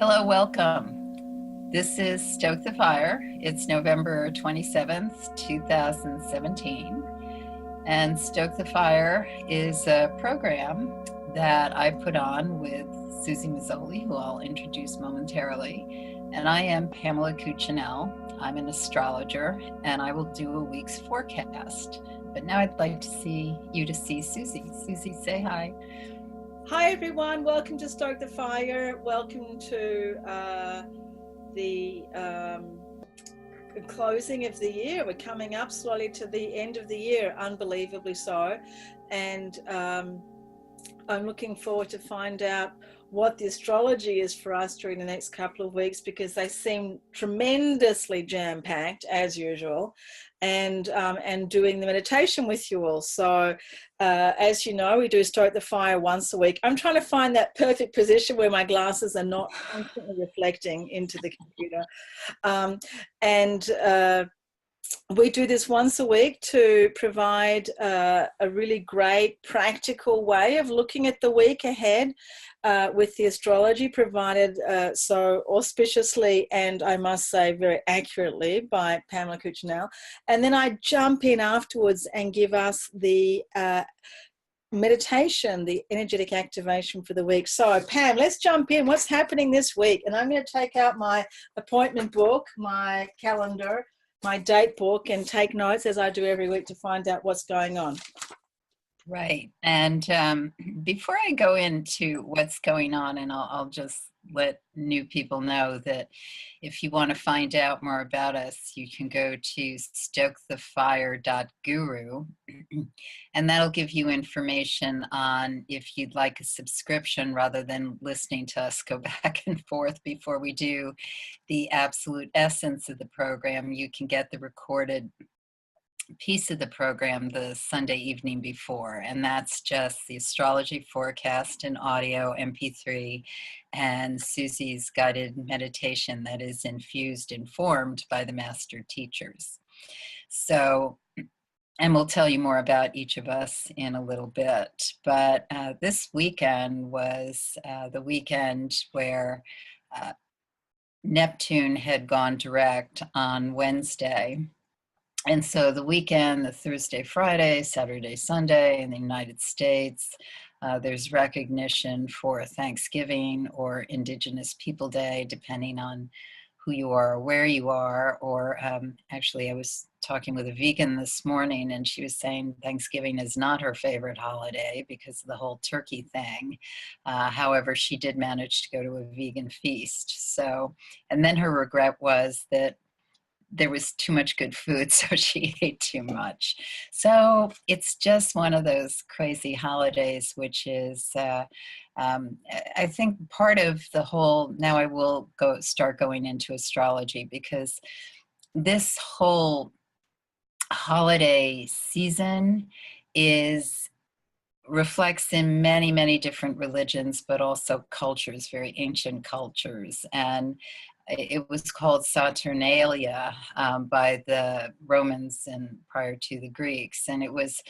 Hello, welcome. This is Stoke the Fire. It's November 27th, 2017. And Stoke the Fire is a program that I put on with Susie Mazzoli, who I'll introduce momentarily. And I am Pamela Cuccinell. I'm an astrologer, and I will do a week's forecast. But now I'd like to see Susie. Susie, say hi. Hi everyone, welcome to Stoke the Fire. Welcome to the closing of the year. We're coming up slowly to the end of the year, unbelievably so. And I'm looking forward to find out what the astrology is for us during the next couple of weeks, because they seem tremendously jam-packed as usual, and doing the meditation with you all. So as you know, we do Stoke the Fire once a week. I'm trying to find that perfect position where my glasses are not constantly reflecting into the computer. We do this once a week to provide a really great practical way of looking at the week ahead with the astrology provided so auspiciously, and I must say very accurately, by Pamela Cuccinell. And then I jump in afterwards and give us the meditation, the energetic activation for the week. So Pam, let's jump in. What's happening this week? And I'm going to take out my appointment book, my calendar, my date book, and take notes as I do every week to find out what's going on. Right. And before I go into what's going on, and I'll just let new people know that if you want to find out more about us, you can go to stokethefire.guru, and that'll give you information on if you'd like a subscription rather than listening to us go back and forth before we do the absolute essence of the program. You can get the recorded piece of the program the Sunday evening before, and that's just the astrology forecast in audio MP3 and Susie's guided meditation that is informed by the master teachers. So, and we'll tell you more about each of us in a little bit, but this weekend was the weekend where Neptune had gone direct on Wednesday. And so the weekend, the Thursday, Friday, Saturday, Sunday in the United States, there's recognition for Thanksgiving or Indigenous People Day, depending on who you are or where you are. Or actually, I was talking with a vegan this morning, and she was saying Thanksgiving is not her favorite holiday because of the whole turkey thing. However, she did manage to go to a vegan feast. So, and then her regret was that there was too much good food, so she ate too much. So it's just one of those crazy holidays, which is, I think, part of the whole. Now I will start going into astrology, because this whole holiday season reflects in many, many different religions, but also cultures, very ancient cultures. And it was called Saturnalia by the Romans and prior to the Greeks. And it was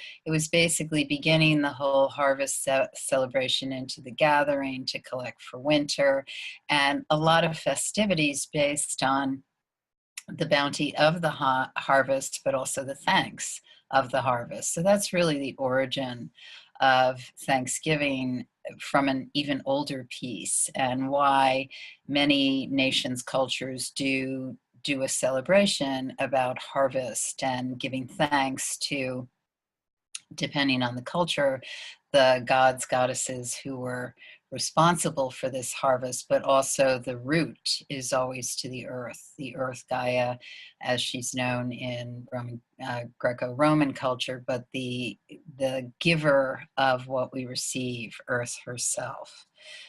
basically beginning the whole harvest celebration into the gathering to collect for winter, and a lot of festivities based on the bounty of the harvest, but also the thanks of the harvest. So that's really the origin of Thanksgiving from an even older piece, and why many nations, cultures do a celebration about harvest and giving thanks to, depending on the culture, the gods, goddesses who were responsible for this harvest, but also the root is always to the earth Gaia, as she's known in Greco-Roman culture, but the giver of what we receive, Earth herself.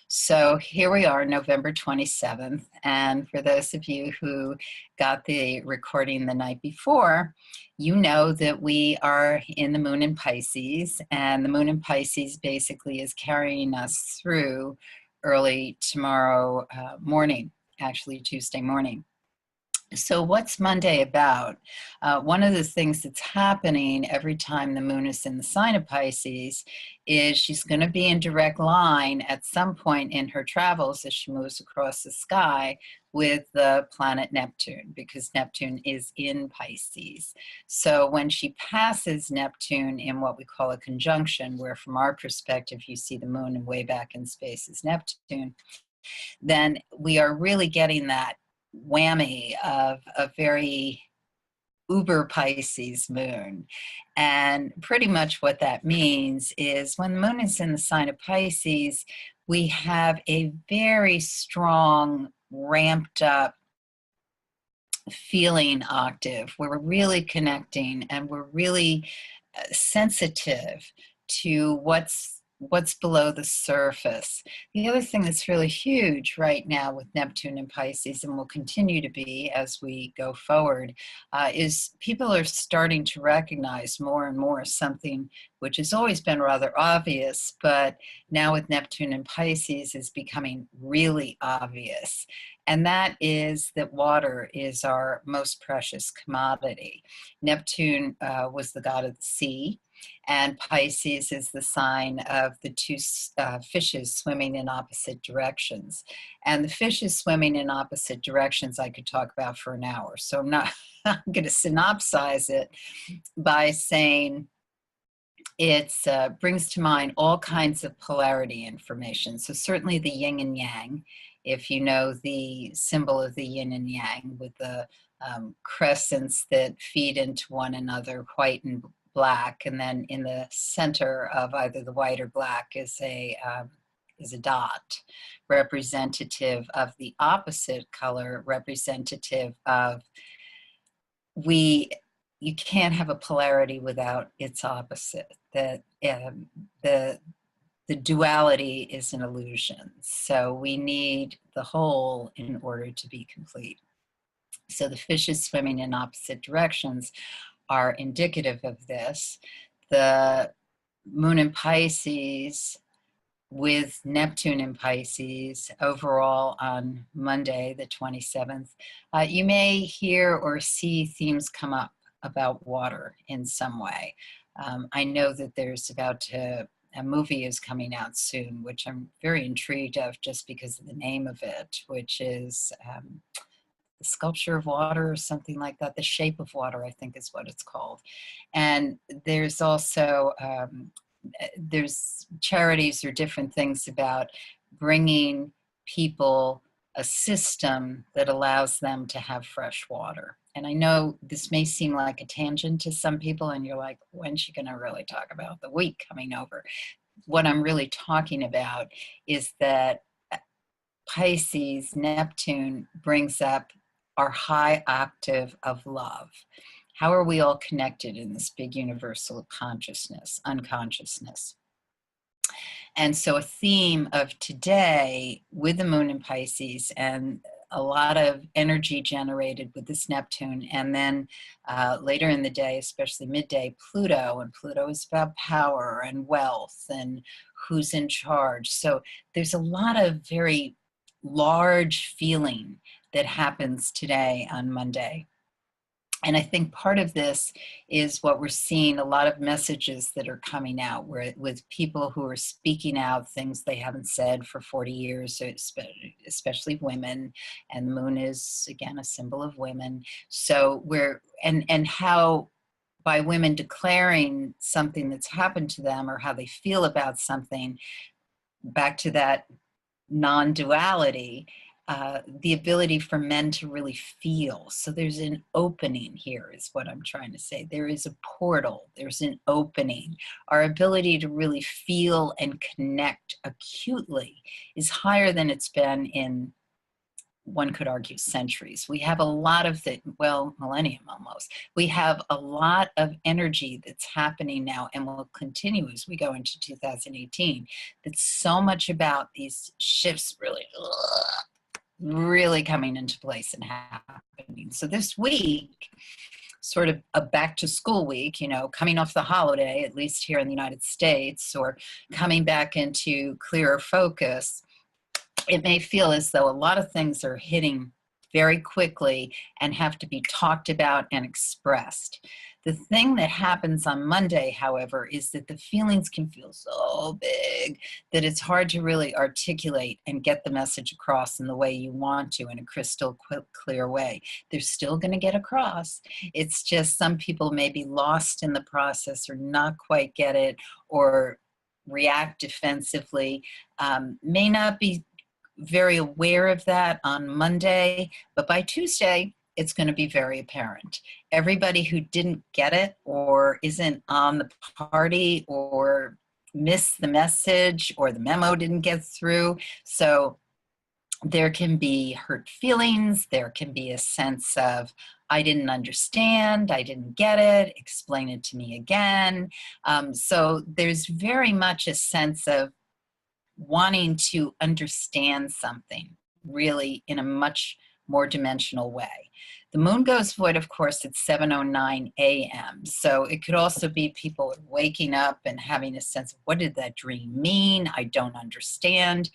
So here we are, November 27th, and for those of you who got the recording the night before, you know that we are in the moon in Pisces, and the moon in Pisces basically is carrying us through early tomorrow morning, actually Tuesday morning. So, what's Monday about? One of the things that's happening every time the moon is in the sign of Pisces is she's going to be in direct line at some point in her travels as she moves across the sky with the planet Neptune, because Neptune is in Pisces. So, when she passes Neptune in what we call a conjunction, where from our perspective you see the moon and way back in space is Neptune, then we are really getting that whammy of a very uber Pisces moon. And pretty much what that means is when the moon is in the sign of Pisces, we have a very strong, ramped up feeling octave where we're really connecting and we're really sensitive to what's below the surface. The other thing that's really huge right now with Neptune and Pisces, and will continue to be as we go forward, is people are starting to recognize more and more something which has always been rather obvious, but now with Neptune and Pisces is becoming really obvious. And that is that water is our most precious commodity. Neptune was the god of the sea, and Pisces is the sign of the two fishes swimming in opposite directions. And the fishes swimming in opposite directions I could talk about for an hour. So I'm going to synopsize it by saying it brings to mind all kinds of polarity information. So certainly the yin and yang, if you know the symbol of the yin and yang with the crescents that feed into one another, white and black, and then in the center of either the white or black is a dot, representative of the opposite color, representative of we you can't have a polarity without its opposite. That the duality is an illusion. So we need the whole in order to be complete. So the fishes swimming in opposite directions are indicative of this. The moon in Pisces with Neptune in Pisces overall on Monday, the 27th, you may hear or see themes come up about water in some way. I know that there's a movie is coming out soon, which I'm very intrigued of just because of the name of it, which is The Sculpture of Water or something like that. The Shape of Water, I think is what it's called. And there's also there's charities or different things about bringing people a system that allows them to have fresh water. And I know this may seem like a tangent to some people, and you're like, when's she going to really talk about the week coming over? What I'm really talking about is that Pisces, Neptune brings up our high octave of love. How are we all connected in this big universal consciousness, unconsciousness? And so a theme of today with the moon in Pisces and a lot of energy generated with this Neptune, and then later in the day, especially midday, Pluto, and Pluto is about power and wealth and who's in charge. So there's a lot of very large feeling that happens today on Monday. And I think part of this is what we're seeing, a lot of messages that are coming out with people who are speaking out things they haven't said for 40 years, especially women. And the moon is, again, a symbol of women. So and how by women declaring something that's happened to them or how they feel about something, back to that non-duality, the ability for men to really feel. So there's an opening here is what I'm trying to say. There is a portal, there's an opening. Our ability to really feel and connect acutely is higher than it's been in, one could argue, centuries. We have a lot of millennium almost. We have a lot of energy that's happening now and will continue as we go into 2018. That's so much about these shifts really coming into place and happening. So this week, sort of a back to school week, coming off the holiday, at least here in the United States, or coming back into clearer focus, it may feel as though a lot of things are hitting very quickly and have to be talked about and expressed. The thing that happens on Monday, however, is that the feelings can feel so big that it's hard to really articulate and get the message across in the way you want to, in a crystal clear way. They're still going to get across. It's just some people may be lost in the process or not quite get it, or react defensively, may not be very aware of that on Monday, but by Tuesday, it's going to be very apparent. Everybody who didn't get it or isn't on the party or missed the message or the memo didn't get through. So there can be hurt feelings. There can be a sense of, I didn't understand, I didn't get it, explain it to me again. So there's very much a sense of wanting to understand something really in a much more dimensional way. The moon goes void, of course, at 7:09 a.m. So it could also be people waking up and having a sense of, what did that dream mean? I don't understand.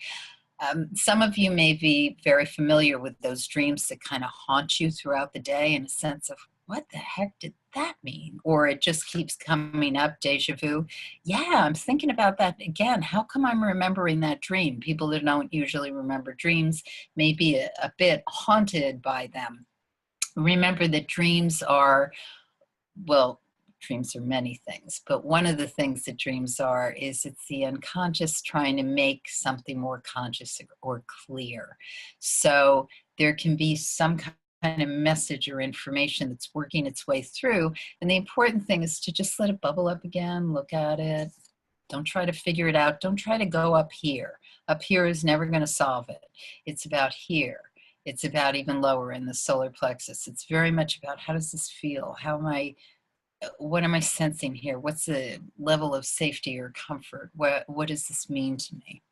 Some of you may be very familiar with those dreams that kind of haunt you throughout the day, in a sense of, what the heck did that mean? Or it just keeps coming up, deja vu. Yeah, I'm thinking about that again. How come I'm remembering that dream? People that don't usually remember dreams may be a bit haunted by them. Remember that dreams are, well, dreams are many things, but one of the things that dreams are is it's the unconscious trying to make something more conscious or clear. So there can be some kind of message or information that's working its way through, and the important thing is to just let it bubble up again, look at it. Don't try to figure it out. Don't try to go up here. Up here is never going to solve it. It's about here. It's about even lower in the solar plexus. It's very much about, how does this feel? What am I sensing here? What's the level of safety or comfort? What does this mean to me?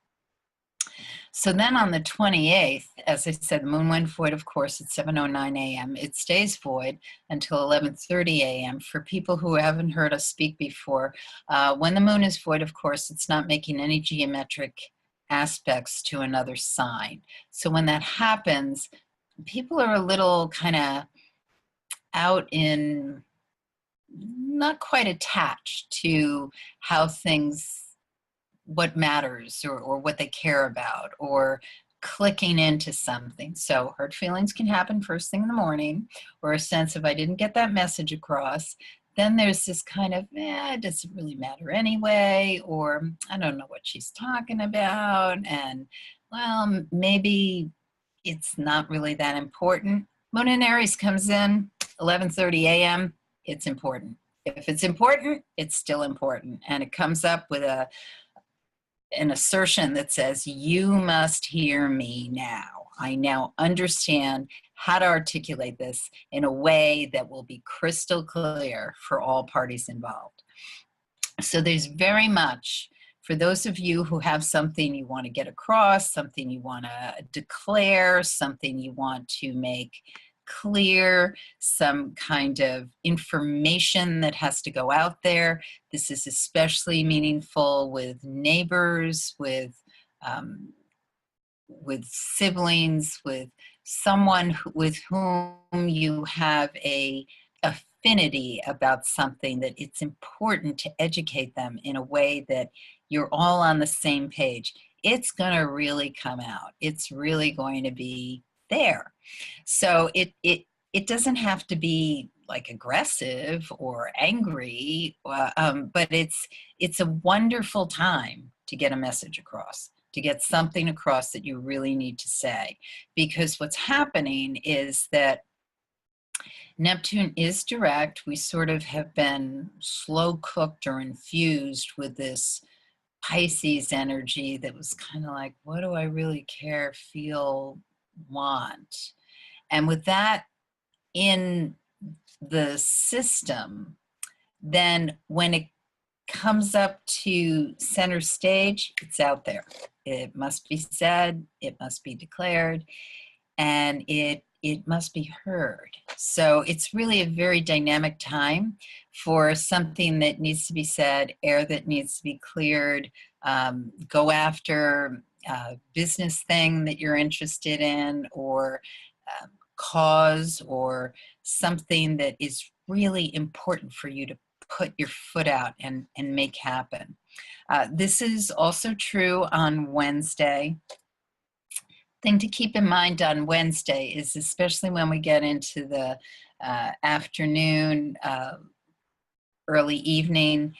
So then on the 28th, as I said, the moon went void, of course, at 7:09 a.m. It stays void until 11:30 a.m. For people who haven't heard us speak before, when the moon is void, of course, it's not making any geometric aspects to another sign. So when that happens, people are a little kind of out in, not quite attached to how things, what matters, or what they care about, or clicking into something. So hurt feelings can happen first thing in the morning, or a sense of, I didn't get that message across. Then there's this kind of, it doesn't really matter anyway, or I don't know what she's talking about, and well, maybe it's not really that important. Moon in Aries comes in 11:30 a.m. It's important. If it's important, it's still important. And it comes up with an assertion that says, you must hear me now. I now understand how to articulate this in a way that will be crystal clear for all parties involved. So there's very much, for those of you who have something you want to get across, something you want to declare, something you want to make clear, some kind of information that has to go out there. This is especially meaningful with neighbors, with siblings, with someone with whom you have a affinity about something, that it's important to educate them in a way that you're all on the same page. It's going to really come out. It's really going to be there. So it doesn't have to be like aggressive or angry, but it's a wonderful time to get a message across, to get something across that you really need to say. Because what's happening is that Neptune is direct. We sort of have been slow cooked or infused with this Pisces energy that was kind of like, what do I really care, feel, want? And with that in the system, then when it comes up to center stage, it's out there. It must be said, it must be declared, and it must be heard. So it's really a very dynamic time for something that needs to be said, air that needs to be cleared, go after a business thing that you're interested in, or cause or something that is really important for you to put your foot out and make happen. This is also true on Wednesday. Thing to keep in mind on Wednesday is, especially when we get into the afternoon, early evening,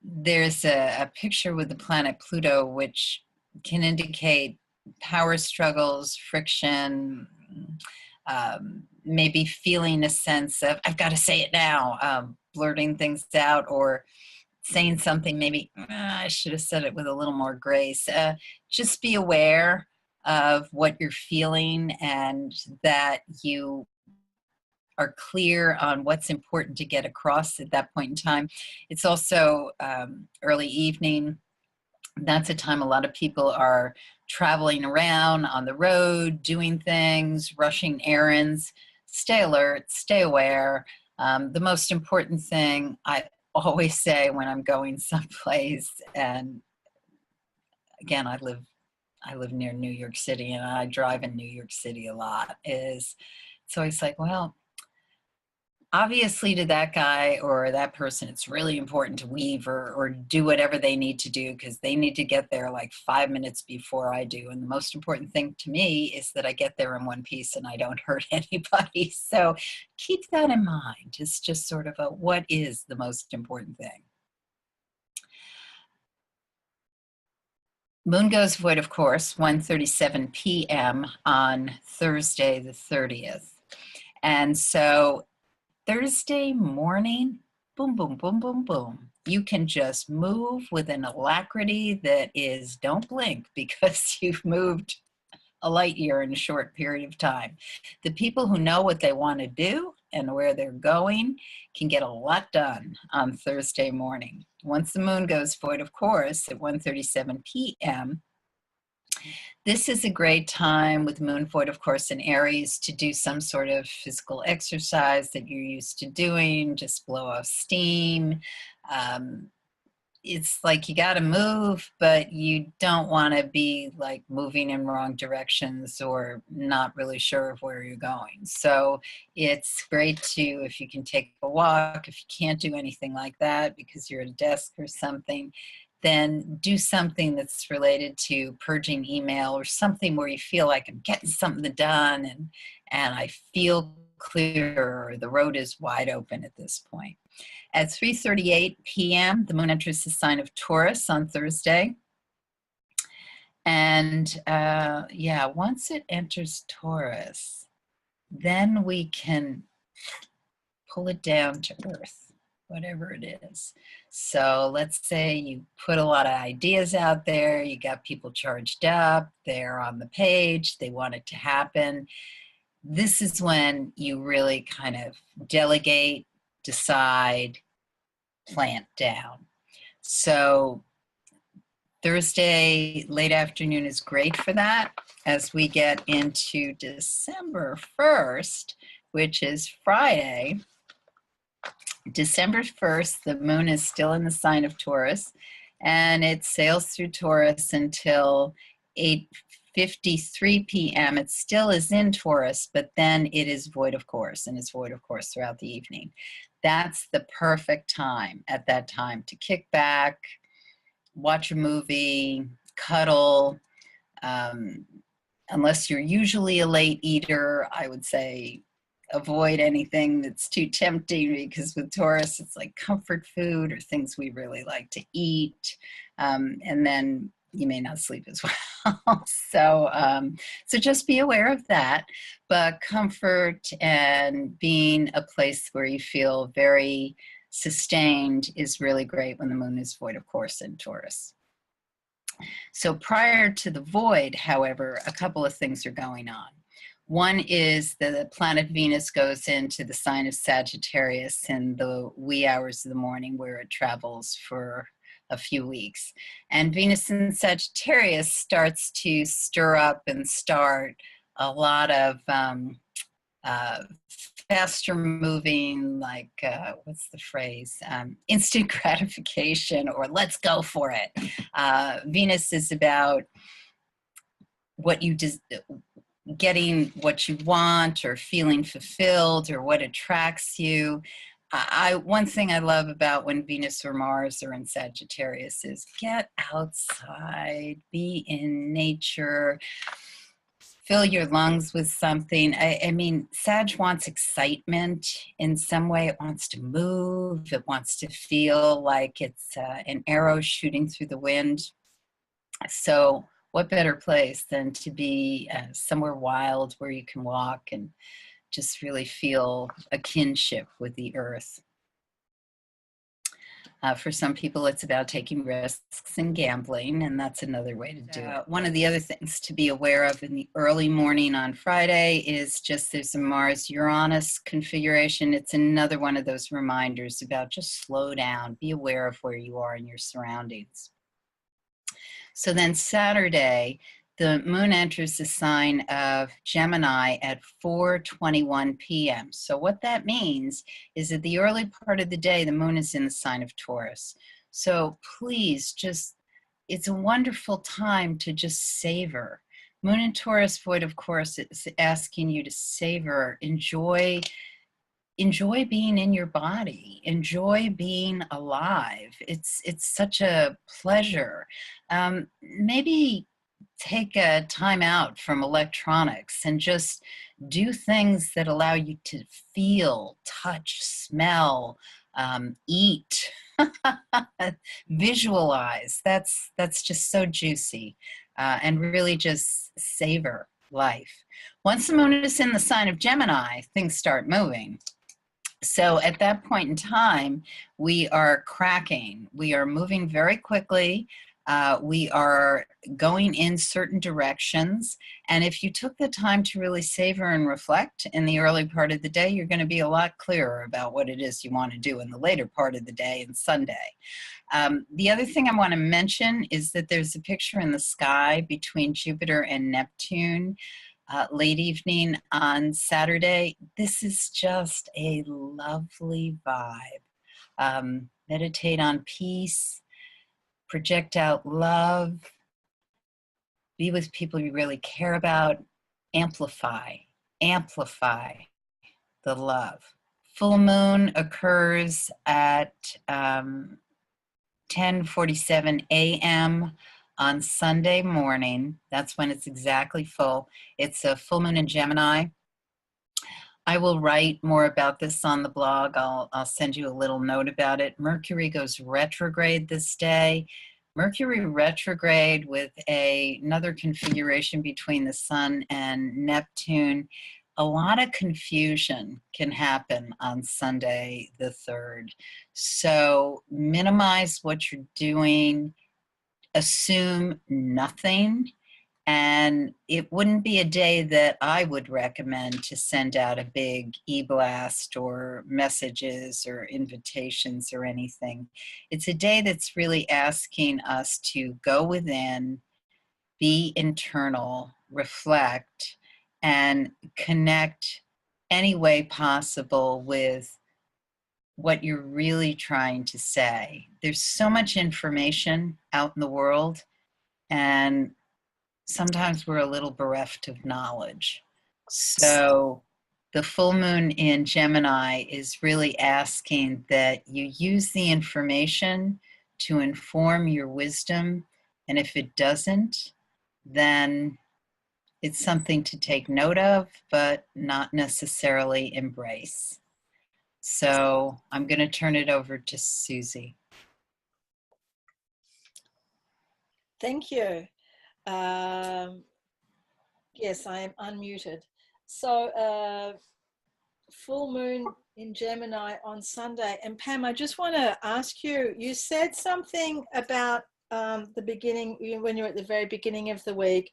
there's a picture with the planet Pluto, which can indicate power struggles, friction, maybe feeling a sense of, I've got to say it now, blurting things out, or saying something maybe, I should have said it with a little more grace. Just be aware of what you're feeling and that you are clear on what's important to get across at that point in time. It's also early evening. That's a time a lot of people are traveling around on the road, doing things, rushing errands. Stay alert, stay aware. The most important thing I always say when I'm going someplace, and again, I live near New York City and I drive in New York City a lot, is it's always like, well, obviously to that guy or that person, it's really important to weave or do whatever they need to do because they need to get there like 5 minutes before I do. And the most important thing to me is that I get there in one piece and I don't hurt anybody. So keep that in mind. It's just sort of a, what is the most important thing? Moon goes void, of course, 1:37 p.m. on Thursday the 30th. And so Thursday morning, boom, boom, boom, boom, boom. You can just move with an alacrity that is, don't blink, because you've moved a light year in a short period of time. The people who know what they want to do and where they're going can get a lot done on Thursday morning. Once the moon goes void, of course, at 1:37 p.m., this is a great time with moon void, of course, in Aries to do some sort of physical exercise that you're used to doing, just blow off steam. It's like you got to move, but you don't want to be like moving in wrong directions or not really sure of where you're going. So it's great to, if you can take a walk, if you can't do anything like that because you're at a desk or something, then do something that's related to purging email or something where you feel like I'm getting something done and I feel clear, or the road is wide open at this point. At 3:38 p.m., the moon enters the sign of Taurus on Thursday. And yeah, once it enters Taurus, then we can pull it down to earth, whatever it is. So let's say you put a lot of ideas out there, you got people charged up, they're on the page, they want it to happen. This is when you really kind of delegate, decide, plant down. So Thursday late afternoon is great for that. As we get into December 1st, which is Friday, December 1st, the moon is still in the sign of Taurus, and it sails through Taurus until 8:53 p.m. It still is in Taurus, but then it is void, of course, and it's void, of course, throughout the evening. That's the perfect time at that time to kick back, watch a movie, cuddle. Unless you're usually a late eater, I would say avoid anything that's too tempting, because with Taurus, it's like comfort food or things we really like to eat. And then you may not sleep as well. So just be aware of that. But comfort and being a place where you feel very sustained is really great when the moon is void, of course, in Taurus. So prior to the void, however, a couple of things are going on. One is the planet Venus goes into the sign of Sagittarius in the wee hours of the morning, where it travels for a few weeks. And Venus in Sagittarius starts to stir up and start a lot of faster moving, like, what's the phrase? Instant gratification, or let's go for it. Venus is about what you getting what you want or feeling fulfilled or what attracts you. One thing I love about when Venus or Mars are in Sagittarius is get outside, be in nature, fill your lungs with something. I mean, Sag wants excitement in some way. It wants to move. It wants to feel like it's an arrow shooting through the wind. So what better place than to be somewhere wild where you can walk and just really feel a kinship with the earth. For some people, it's about taking risks and gambling, and that's another way to do it. One of the other things to be aware of in the early morning on Friday is just there's a Mars-Uranus configuration. It's another one of those reminders about just slow down, be aware of where you are in your surroundings. So then Saturday, the moon enters the sign of Gemini at 4:21 p.m. So what that means is that the early part of the day, the moon is in the sign of Taurus. So please just, it's a wonderful time to just savor. Moon in Taurus void, of course, is asking you to savor, enjoy being in your body, enjoy being alive. It's such a pleasure. Maybe take a time out from electronics and just do things that allow you to feel, touch, smell, eat, visualize. That's just so juicy, and really just savor life. Once the moon is in the sign of Gemini, things start moving. So at that point in time, we are cracking. We are moving very quickly. We are going in certain directions. And if you took the time to really savor and reflect in the early part of the day, you're going to be a lot clearer about what it is you want to do in the later part of the day and Sunday. The other thing I want to mention is that there's a picture in the sky between Jupiter and Neptune. Late evening on Saturday. This is just a lovely vibe. Meditate on peace, project out love, be with people you really care about, amplify the love. Full moon occurs at 10:47 a.m. on Sunday morning. That's when it's exactly full. It's a full moon in Gemini. I will write more about this on the blog. I'll send you a little note about it. Mercury goes retrograde this day. Mercury retrograde with another configuration between the Sun and Neptune. A lot of confusion can happen on Sunday the 3rd. So minimize what you're doing, assume nothing, and it wouldn't be a day that I would recommend to send out a big e-blast or messages or invitations or anything. It's a day that's really asking us to go within, be internal, reflect, and connect any way possible with what you're really trying to say. There's so much information out in the world, and sometimes we're a little bereft of knowledge. So the full moon in Gemini is really asking that you use the information to inform your wisdom, and if it doesn't, then it's something to take note of, but not necessarily embrace. So I'm going to turn it over to Susie. Thank you. Yes, I am unmuted. So full moon in Gemini on Sunday. And Pam, I just want to ask you, you said something about the beginning, when you're at the very beginning of the week,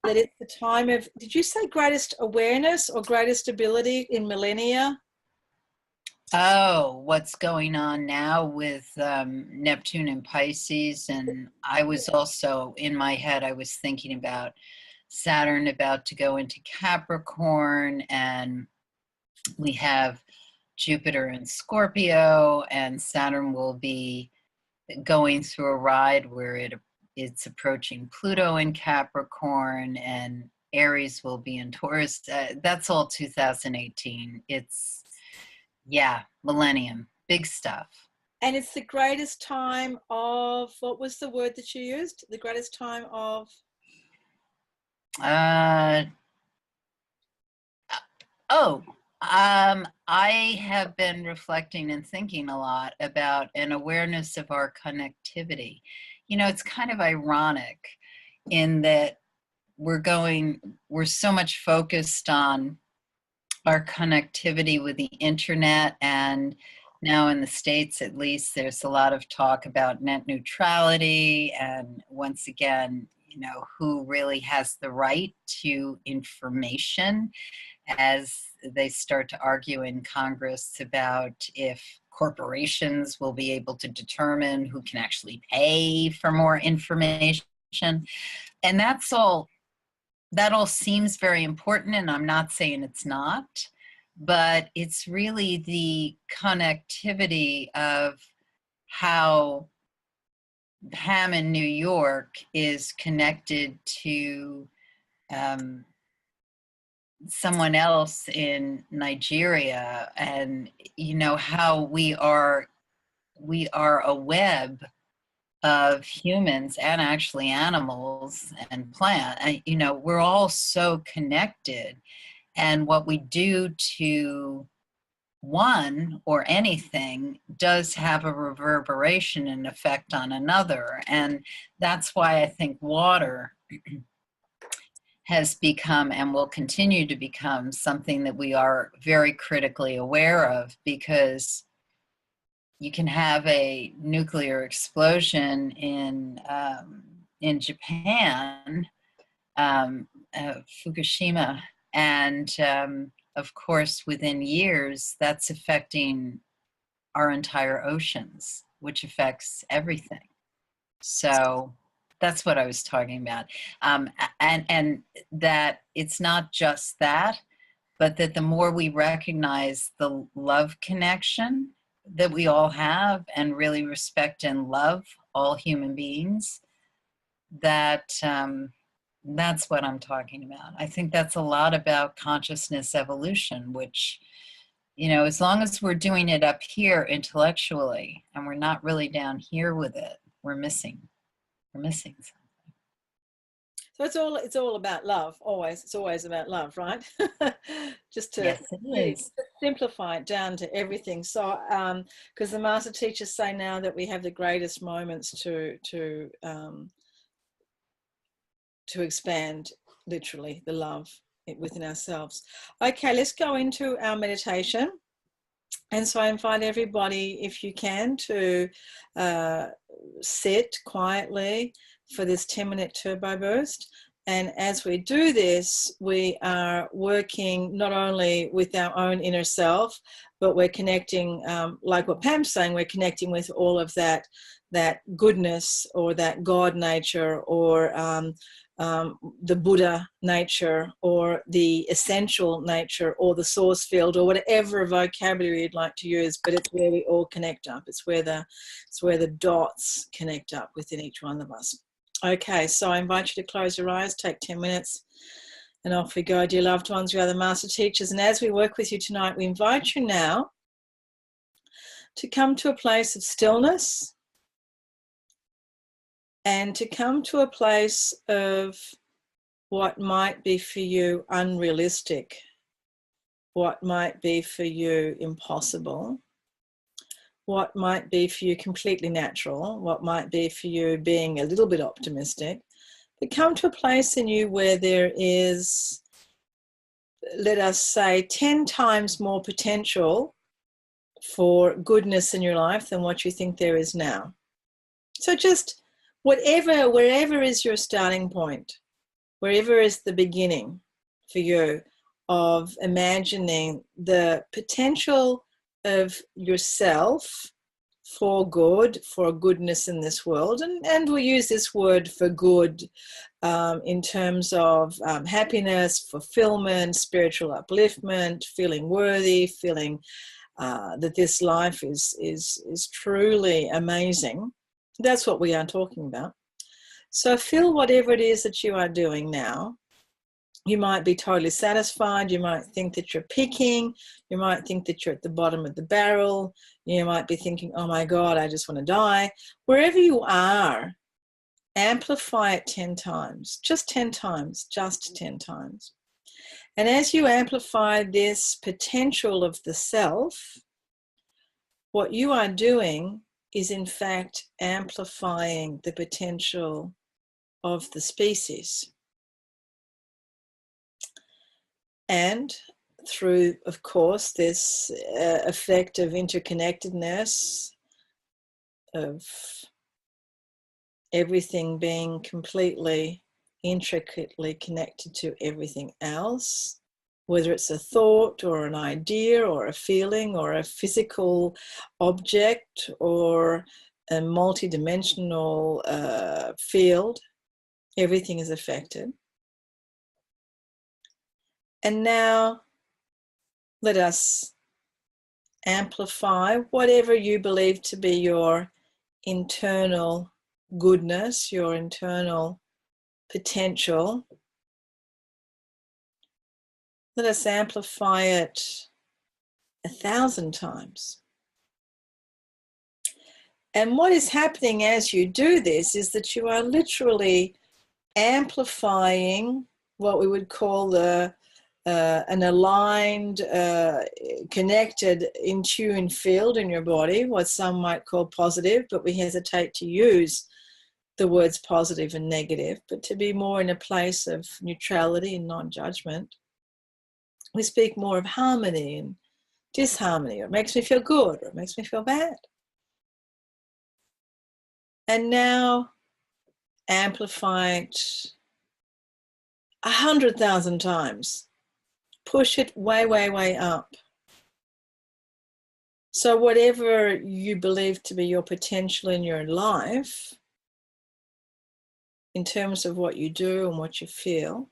that it's the time of, did you say greatest awareness or greatest ability in millennia? Oh, what's going on now with Neptune and Pisces. And I was also, in my head, I was thinking about Saturn about to go into Capricorn, and we have Jupiter in Scorpio, and Saturn will be going through a ride where it's approaching Pluto in Capricorn, and Aries will be in Taurus. That's all 2018. It's, yeah, millennium, big stuff. And it's the greatest time of, what was the word that you used? The greatest time of? Uh, I have been reflecting and thinking a lot about an awareness of our connectivity. You know, it's kind of ironic in that we're so much focused on our connectivity with the internet, and now in the States at least there's a lot of talk about net neutrality, and once again, you know, who really has the right to information, as they start to argue in Congress about if corporations will be able to determine who can actually pay for more information. And that all seems very important, and I'm not saying it's not, but it's really the connectivity of how Ham in New York is connected to someone else in Nigeria, and you know how we are a web of humans and actually animals and plant. And, you know, we're all so connected, and what we do to one or anything does have a reverberation and effect on another. And that's why I think water has become and will continue to become something that we are very critically aware of, because you can have a nuclear explosion in Japan, Fukushima, and of course within years that's affecting our entire oceans, which affects everything. So that's what I was talking about, and that it's not just that, but that the more we recognize the love connection that we all have and really respect and love all human beings, that that's what I'm talking about. I think that's a lot about consciousness evolution, which, you know, as long as we're doing it up here intellectually and we're not really down here with it, we're missing something. So it's all about love, always. It's always about love, right? Just to Yes, it is. simplify it down to everything. So, because the master teachers say now that we have the greatest moments to expand, literally, the love within ourselves. Okay, let's go into our meditation. And so I invite everybody, if you can, to sit quietly for this 10-minute turbo boost. And as we do this, we are working not only with our own inner self, but we're connecting, like what Pam's saying, we're connecting with all of that goodness or that God nature, or the Buddha nature, or the essential nature, or the source field, or whatever vocabulary you'd like to use. But it's where we all connect up. It's where the dots connect up within each one of us. Okay, so I invite you to close your eyes, take 10 minutes, and off we go, dear loved ones. We are the master teachers, and as we work with you tonight, we invite you now to come to a place of stillness, and to come to a place of what might be for you unrealistic, what might be for you impossible, what might be for you completely natural, what might be for you being a little bit optimistic. But come to a place in you where there is, let us say, 10 times more potential for goodness in your life than what you think there is now. So just wherever is your starting point, wherever is the beginning for you of imagining the potential of yourself for good, for goodness in this world. And we'll use this word for good in terms of happiness, fulfillment, spiritual upliftment, feeling worthy, feeling that this life is truly amazing. That's what we are talking about. So feel whatever it is that you are doing now You might be totally satisfied. You might think that you're peaking. You might think that you're at the bottom of the barrel. You might be thinking, oh my God, I just want to die. Wherever you are, amplify it 10 times, just 10 times, just 10 times. And as you amplify this potential of the self, what you are doing is in fact amplifying the potential of the species. And through, of course, this effect of interconnectedness, of everything being completely, intricately connected to everything else, whether it's a thought or an idea or a feeling or a physical object or a multidimensional field, everything is affected. And now let us amplify whatever you believe to be your internal goodness, your internal potential. Let us amplify it 1,000 times. And what is happening as you do this is that you are literally amplifying what we would call an aligned, connected, in tune field in your body, what some might call positive, but we hesitate to use the words positive and negative, but to be more in a place of neutrality and non-judgment. We speak more of harmony and disharmony, or it makes me feel good, or it makes me feel bad. And now amplify it 100,000 times. Push it way, way, way up. So whatever you believe to be your potential in your life, in terms of what you do and what you feel,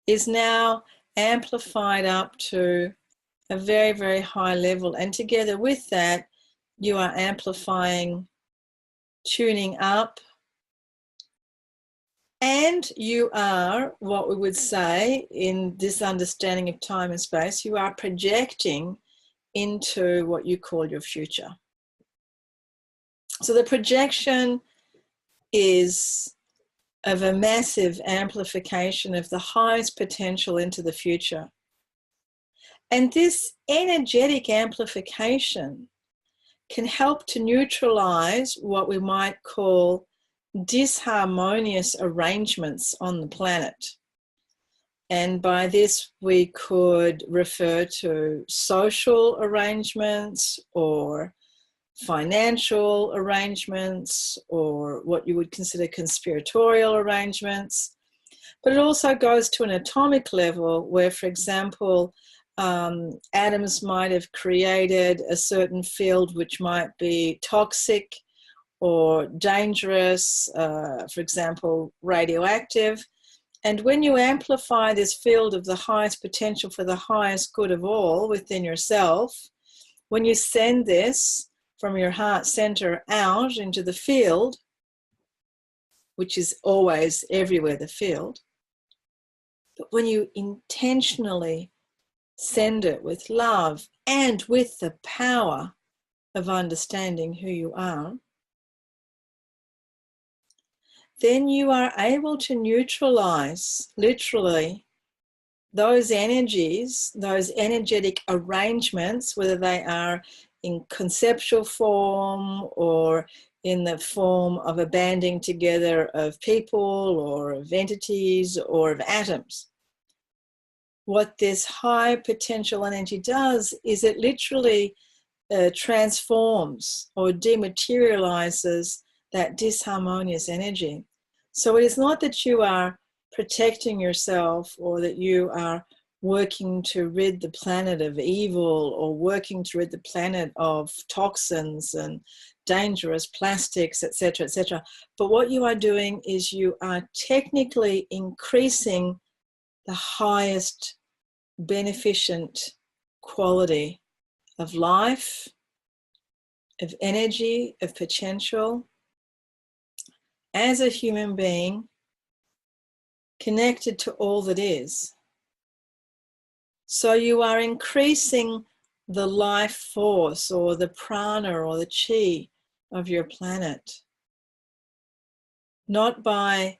is now amplified up to a very, very high level. And together with that, you are amplifying, tuning up, and you are, what we would say in this understanding of time and space, you are projecting into what you call your future. So the projection is of a massive amplification of the highest potential into the future. And this energetic amplification can help to neutralize what we might call disharmonious arrangements on the planet. And by this, we could refer to social arrangements or financial arrangements or what you would consider conspiratorial arrangements. But it also goes to an atomic level where, for example, atoms might have created a certain field which might be toxic or dangerous, for example, radioactive. And when you amplify this field of the highest potential for the highest good of all within yourself, when you send this from your heart center out into the field, which is always everywhere the field, but when you intentionally send it with love and with the power of understanding who you are, then you are able to neutralize, literally, those energies, those energetic arrangements, whether they are in conceptual form or in the form of a banding together of people or of entities or of atoms. What this high potential energy does is it literally transforms or dematerializes that disharmonious energy. So it is not that you are protecting yourself or that you are working to rid the planet of evil or working to rid the planet of toxins and dangerous plastics, etc., etc. But what you are doing is you are technically increasing the highest beneficent quality of life, of energy, of potential as a human being connected to all that is. So you are increasing the life force or the prana or the chi of your planet, not by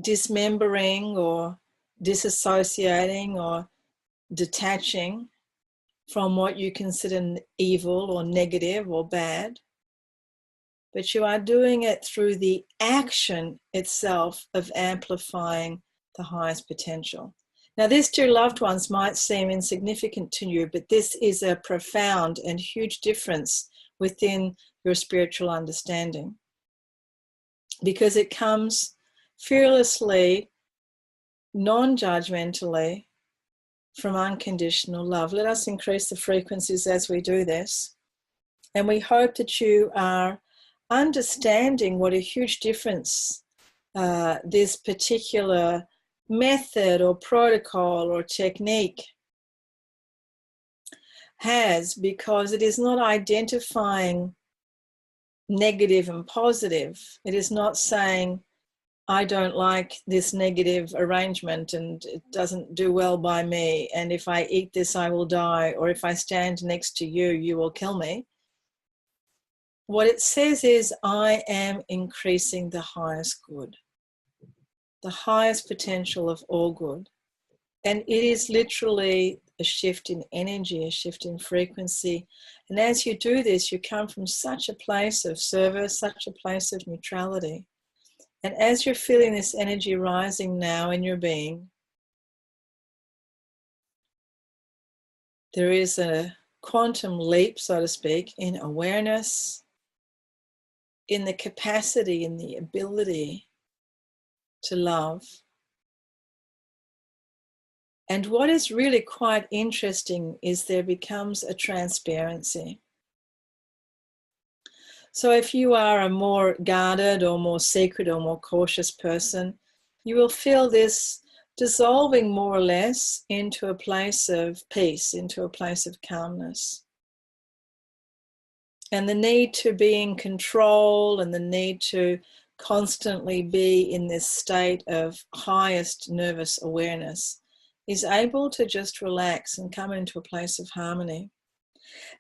dismembering or disassociating or detaching from what you consider evil or negative or bad, but you are doing it through the action itself of amplifying the highest potential. Now, this, dear loved ones, might seem insignificant to you, but this is a profound and huge difference within your spiritual understanding, because it comes fearlessly, non-judgmentally, from unconditional love. Let us increase the frequencies as we do this. And we hope that you are understanding what a huge difference this particular method or protocol or technique has, because it is not identifying negative and positive. It is not saying, I don't like this negative arrangement and it doesn't do well by me, and if I eat this I will die, or if I stand next to you, you will kill me. What it says is, I am increasing the highest good, the highest potential of all good. And it is literally a shift in energy, a shift in frequency. And as you do this, you come from such a place of service, such a place of neutrality. And as you're feeling this energy rising now in your being, there is a quantum leap, so to speak, in awareness, in the capacity, in the ability to love. And what is really quite interesting is there becomes a transparency. So if you are a more guarded or more secret or more cautious person, you will feel this dissolving more or less into a place of peace, into a place of calmness. And the need to be in control and the need to constantly be in this state of highest nervous awareness is able to just relax and come into a place of harmony.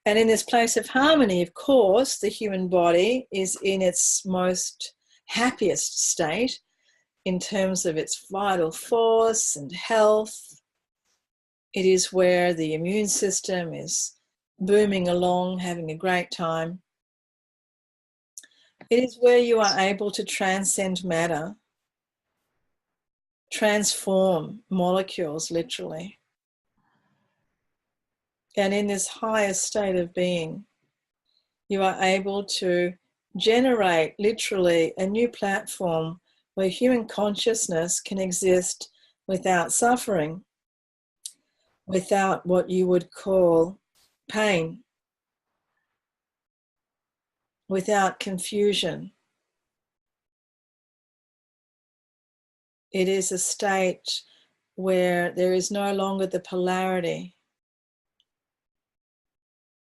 And in this place of harmony, of course, the human body is in its most happiest state in terms of its vital force and health. It is where the immune system is booming along, having a great time. It is where you are able to transcend matter, transform molecules, literally. And in this highest state of being, you are able to generate literally a new platform where human consciousness can exist without suffering, without what you would call pain, without confusion. It is a state where there is no longer the polarity,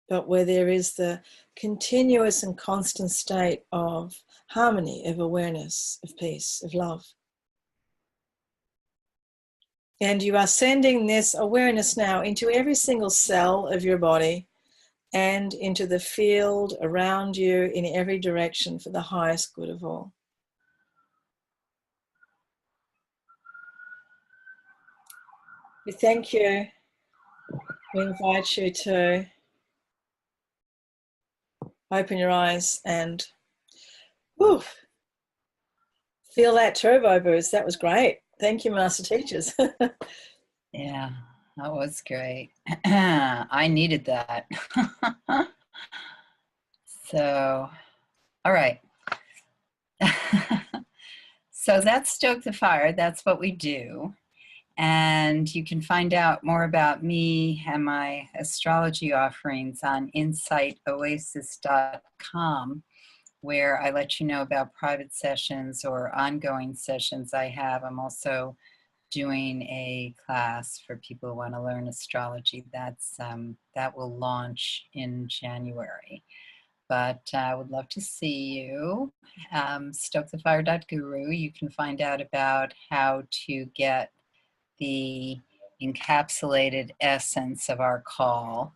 but where there is the continuous and constant state of harmony, of awareness, of peace, of love. And you are sending this awareness now into every single cell of your body and into the field around you in every direction for the highest good of all. We thank you. We invite you to open your eyes and feel that turbo boost. That was great. Thank you, Master Teachers. Yeah, that was great. I needed that. So, all right. So that's Stoke the Fire. That's what we do. And you can find out more about me and my astrology offerings on insightoasis.com, where I let you know about private sessions or ongoing sessions I have. I'm also doing a class for people who want to learn astrology. That will launch in January. but I would love to see you. Stokethefire.guru. You can find out about how to get the encapsulated essence of our call.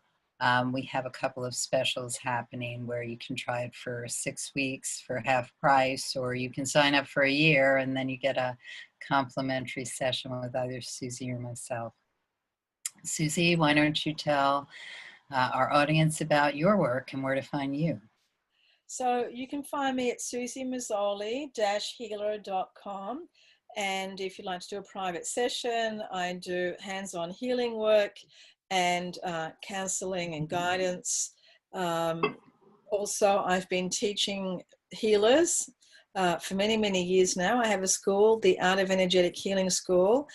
We have a couple of specials happening where you can try it for 6 weeks for half price, or you can sign up for a year and then you get a complimentary session with either Susie or myself. Susie, why don't you tell our audience about your work and where to find you? So you can find me at susiemazzoli-healer.com. And if you'd like to do a private session, I do hands-on healing work and counseling and guidance. Also, I've been teaching healers for many, many years now. I have a school, the Art of Energetic Healing School,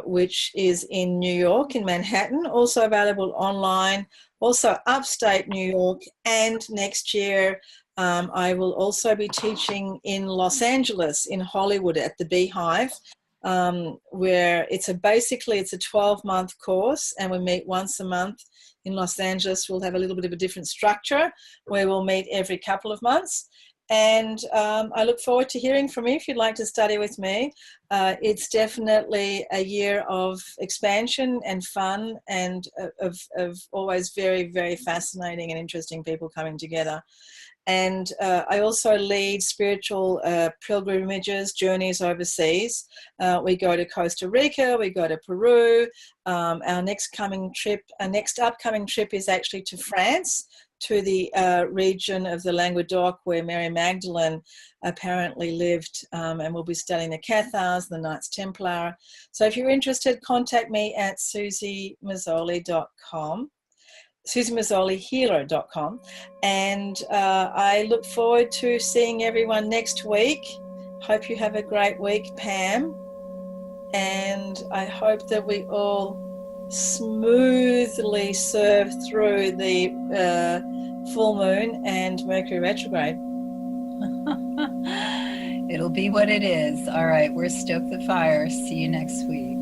which is in New York, in Manhattan, also available online, also upstate New York, and next year I will also be teaching in Los Angeles, in Hollywood, at the Beehive, where basically it's a 12-month course, and we meet once a month. In Los Angeles, we'll have a little bit of a different structure where we'll meet every couple of months. And I look forward to hearing from you if you'd like to study with me. It's definitely a year of expansion and fun, and of always very, very fascinating and interesting people coming together. And I also lead spiritual pilgrimages, journeys overseas. We go to Costa Rica, we go to Peru. Our next upcoming trip is actually to France, to the region of the Languedoc where Mary Magdalene apparently lived, and we'll be studying the Cathars, the Knights Templar. So if you're interested, contact me at susiemazzoli.com. susiemazzolihealer.com, and I look forward to seeing everyone next week. Hope you have a great week, Pam, and I hope that we all smoothly surf through the full moon and Mercury retrograde. It'll be what it is. All right, we're Stoke the Fire. See you next week.